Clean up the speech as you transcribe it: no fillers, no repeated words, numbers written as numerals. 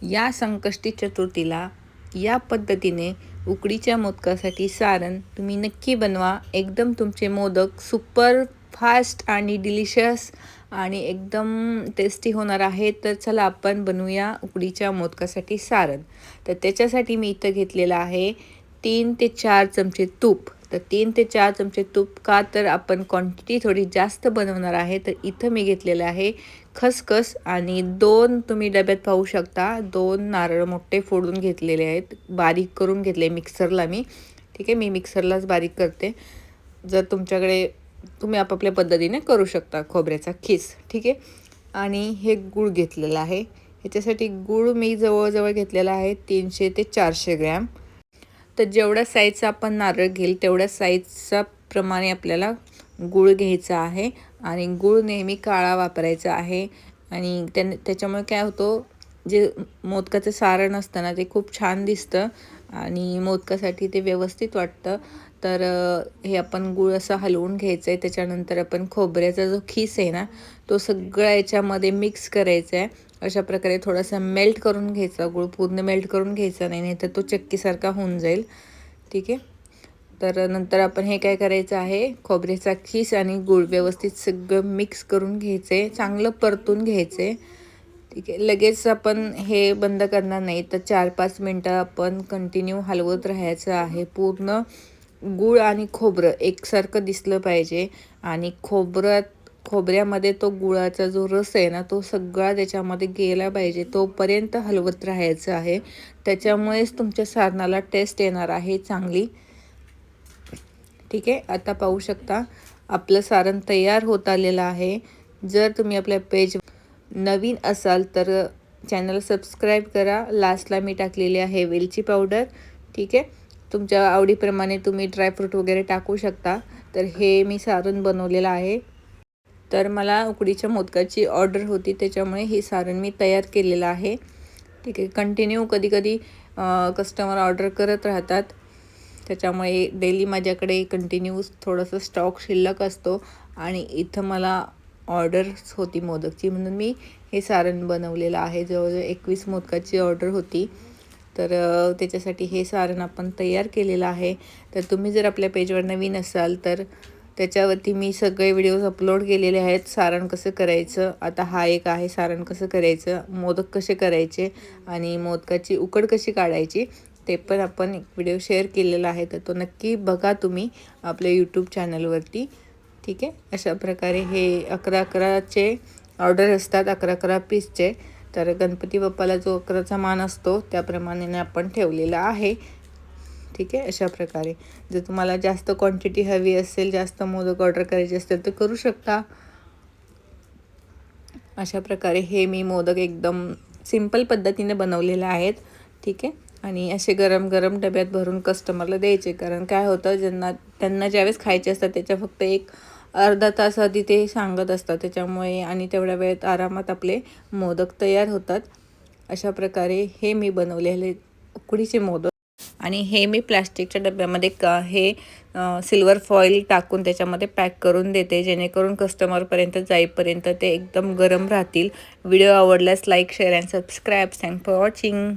या संकष्टी चतुर्थीला या पद्धतीने उकडीच्या मोदकासाठी सारण तुम्ही नक्की बनवा. एकदम तुमचे मोदक सुपर फास्ट आणि डिलिशियस आणि एकदम टेस्टी होणार आहे. तर चला आपण बनवूया उकडीच्या मोदकासाठी सारण. तर त्याच्यासाठी मी इथं घेतलेलं आहे 3 ते 4 चमचे तूप. तर 3 ते 4 चमचे तूप, का तर आपण क्वांटिटी थोडी जास्त बनवणार आहे. तर इथं मी घेतलेलं आहे खसखस आणि 2 तुम्ही डब्यात पाहू शकता 2 नारळ मोठे फोडून घेतलेले आहेत, बारीक करून घेतले मिक्सरला मी. ठीक आहे, मी मिक्सरलाच बारीक करते. जर तुमच्याकडे तुम्ही आपापल्या पद्धतीने करू शकता खोबऱ्याचा खीस. ठीक आहे, आणि हे गूळ घेतलेला आहे. ह्याच्यासाठी गूळ मी जवळजवळ घेतलेला आहे 300 ते 400 ग्रॅम. तर जेवढ्या साईजचा आपण नारळ घेईल तेवढ्या साईजचा प्रमाणे आपल्याला गूळ घ्यायचा आहे. आणि गूळ नेहमी काळा वापरायचा आहे. आणि त्याच्यामुळे काय होतं, जे मोदकाचं सारण असतं ना ते खूप छान दिसतं आणि मोदकासाठी ते व्यवस्थित वाटतं. तर हे आपण गूळ असं हलवून घ्यायचं आहे. त्याच्यानंतर आपण खोबऱ्याचा जो खीस आहे ना तो सगळा याच्यामध्ये मिक्स करायचा आहे. अशा प्रकारे थोडासा मेल्ट करून घ्यायचा गूळ, पूर्ण मेल्ट करून घ्यायचा नाही, तर तो चक्कीसारखा होऊन जाईल. ठीक आहे, तर नंतर आपण हे काय करायचं आहे, खोबऱ्याचा खीस आणि गूळ व्यवस्थित सगळं मिक्स करून घ्यायचं आहे, चांगलं परतून घ्यायचं आहे. ठीक आहे, लगेच आपण हे बंद करणार नाही, तर 4-5 मिनटं आपण कंटिन्यू हलवत राहायचं आहे. पूर्ण गूळ आणि खोबरं एकसारखं दिसलं पाहिजे आणि खोबऱ्यामध्ये तो गुळाचा जो रस आहे ना तो सगळा त्याच्यामध्ये गेला पाहिजे, तोपर्यंत हलवत राहायचं आहे. त्याच्यामुळेच तुमच्या सारणाला टेस्ट येणार आहे चांगली. ठीक आहे, आता पाहू शकता आपलं सारण तयार होत आलेलं आहे. जर तुम्ही आपल्या पेज नवीन असाल तर चॅनल सबस्क्राईब करा. लास्टला मी टाकलेली आहे वेलची पावडर. ठीक आहे, तुमच्या आवडीप्रमाणे तुम्ही ड्रायफ्रूट वगैरे टाकू शकता. तर हे मी सारण बनवलेलं आहे. तर मला उकडीच्या मोदकाची ऑर्डर होती, त्याच्यामुळे हे सारण मी तयार केलेलं आहे. ठीक आहे, कंटिन्यू कधी कस्टमर ऑर्डर करत राहतात, त्याच्यामुळे डेली माझ्याकडे कंटिन्यूस थोडंसं स्टॉक शिल्लक असतो. आणि इथं मला ऑर्डर्स होती मोदकची, म्हणून मी हे सारण बनवलेलं आहे. जवळजवळ 21 मोदकाची ऑर्डर होती. तर त्याच्यासाठी हे सारण आपण तयार केलेलं आहे. तर तुम्ही जर आपल्या पेजवर नवीन असाल तर त्याच्यावरती मी सगळे व्हिडिओज अपलोड केलेले आहेत, सारण कसं करायचं. आता हा एक आहे सारण कसं करायचं, मोदक कसे करायचे आणि मोदकाची उकड कशी काढायची, ते पण आपण एक व्हिडिओ शेअर केलेला आहे. तर तो नक्की बघा तुम्ही आपल्या यूट्यूब चॅनलवरती. ठीक आहे, अशा प्रकारे हे 11-11चे ऑर्डर असतात, 11-11 पीसचे. तर गणपती बाप्पाला जो 11चा मान असतो त्याप्रमाणे आपण ठेवलेला आहे. ठीक आहे, अशा प्रकारे जर तुम्हाला जास्त क्वांटिटी हवी असेल, जास्त मोदक ऑर्डर करायचे असतील तर करू शकता. अशा प्रकारे हे मी मोदक एकदम सिंपल पद्धतीने बनवलेले आहेत. ठीक आहे, आणि असे गरम गरम डब्यात भरून कस्टमरला द्यायचे. कारण काय होतं, त्यांना ज्यावेळेस खायचे असतात त्याच्या फक्त एक अर्धा तास आधी ते सांगत असतात, त्याच्यामुळे आणि तेवढ्या वेळेत आरामात आपले मोदक तयार होतात. अशा प्रकारे हे मी बनवलेले उकडीचे मोदक. आणि हे मी प्लॅस्टिकच्या डब्यामध्ये हे सिल्वर फॉईल टाकून त्याच्यामध्ये पॅक करून देते, जेणेकरून कस्टमरपर्यंत जाईपर्यंत ते एकदम गरम राहतील. व्हिडिओ आवडल्यास like, share and subscribe. Thanks for watching.